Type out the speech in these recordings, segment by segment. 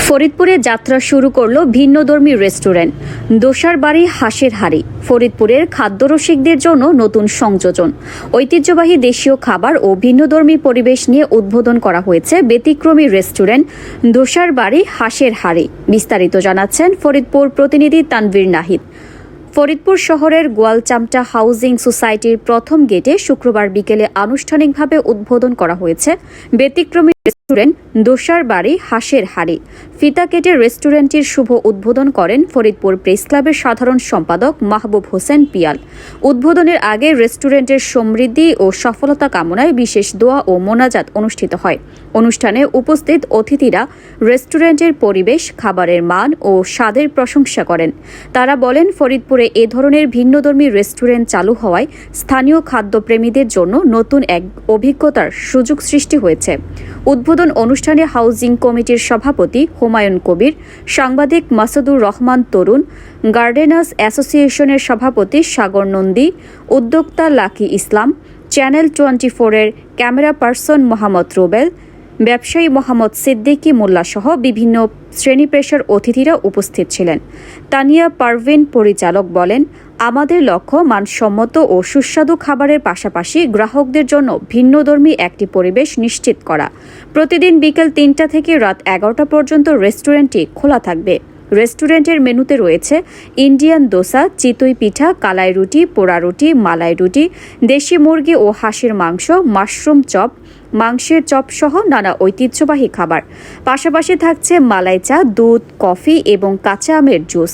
ফরিদপুরে যাত্রা শুরু করলো ভিন্নধর্মী রেস্টুরেন্ট দোসার বাড়ি হাঁসের হাড়ি। ফরিদপুরের খাদ্যরসিকদের জন্য নতুন সংযোজন, ঐতিহ্যবাহী দেশীয় খাবার ও ভিন্নধর্মী পরিবেশ নিয়ে উদ্বোধন করা হয়েছে ব্যতিক্রমী রেস্টুরেন্ট দোসার বাড়ি হাঁসের হাড়ি। বিস্তারিত জানাচ্ছেন ফরিদপুর প্রতিনিধি তানভীর নাহিদ। ফরিদপুর শহরের গোয়ালচামটা হাউজিং সোসাইটির প্রথম গেটে শুক্রবার বিকেলে আনুষ্ঠানিকভাবে উদ্বোধন করা হয়েছে ব্যতিক্রমী রেস্টুরেন্ট দোসার বাড়ি হাঁসের হাড়ি। ফিতা কেটে রেস্টুরেন্টটির শুভ উদ্বোধন করেন ফরিদপুর প্রেস ক্লাবের সাধারণ সম্পাদক মাহবুব হোসেন পিয়াল। উদ্বোধনের আগে রেস্টুরেন্টের সমৃদ্ধি ও সফলতা কামনায় বিশেষ দোয়া ও মোনাজাত অনুষ্ঠিত হয়। অনুষ্ঠানে উপস্থিত অতিথিরা রেস্টুরেন্টের পরিবেশ, খাবারের মান ও স্বাদের প্রশংসা করেন। তারা বলেন, ফরিদপুরে এ ধরনের ভিন্নধর্মী রেস্টুরেন্ট চালু হওয়ায় স্থানীয় খাদ্যপ্রেমীদের জন্য নতুন এক অভিজ্ঞতার সুযোগ সৃষ্টি হয়েছে। উদ্বোধন অনুষ্ঠানে হাউজিং কমিটির সভাপতি হুমায়ুন কবির, সাংবাদিক মাসুদুর রহমান তরুণ, গার্ডেনার্স অ্যাসোসিয়েশনের সভাপতি সাগর নন্দী, উদ্যোক্তা লাকি ইসলাম, চ্যানেল 24-এর ক্যামেরা পার্সন মোহাম্মদ রুবেল, ব্যবসায়ী মোহাম্মদ সিদ্দিকী মোল্লা সহ বিভিন্ন শ্রেণী পেশার অতিথিরা উপস্থিত ছিলেন। তানিয়া পারভিন পরিচালক বলেন, আমাদের লক্ষ্য মানসম্মত ও সুস্বাদু খাবারের পাশাপাশি গ্রাহকদের জন্য ভিন্নধর্মী একটি পরিবেশ নিশ্চিত করা। প্রতিদিন বিকেল 3টা থেকে রাত 11টা পর্যন্ত রেস্টুরেন্টটি খোলা থাকবে। রেস্টুরেন্টের মেনুতে রয়েছে ইন্ডিয়ান দোসা, চিতই পিঠা, কালাই রুটি, পোড়া রুটি, মালাই রুটি, দেশি মুরগি ও হাঁসের মাংস, মাশরুম চপ, মাংসের চপ সহ নানা ঐতিহ্যবাহী খাবার। পাশাপাশি থাকছে মালাই চা, দুধ, কফি এবং কাঁচা আমের জুস।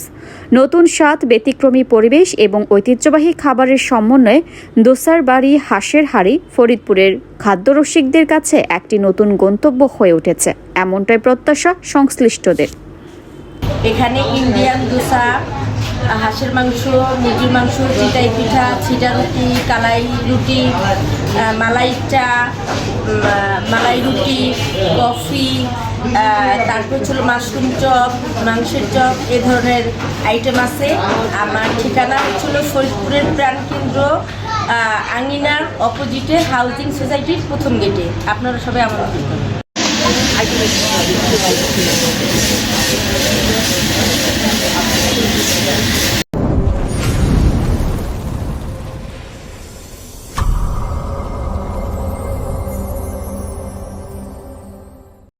নতুন স্বাদ, ব্যতিক্রমী পরিবেশ এবং ঐতিহ্যবাহী খাবারের সমন্বয়ে দোসার বাড়ি হাঁসের হাড়ি ফরিদপুরের খাদ্যরসিকদের কাছে একটি নতুন গন্তব্য হয়ে উঠেছে, এমনটাই প্রত্যাশা সংশ্লিষ্টদের। এখানে ইন্ডিয়ান দোসা, হাঁসের মাংস, মুরগির মাংস, চিটাই পিঠা, ছিটা রুটি, কালাই রুটি, মালাই চা, মালাই রুটি, কফি, তারপর ছিল মাশরুম চপ, মাংসের চপ, এ ধরনের আইটেম আছে। আমার ঠিকানা হচ্ছিল ফরিদপুরের প্রাণকেন্দ্র আঙিনার অপোজিটে হাউজিং সোসাইটির প্রথম গেটে। আপনারা সবাই আমন্ত্রিত।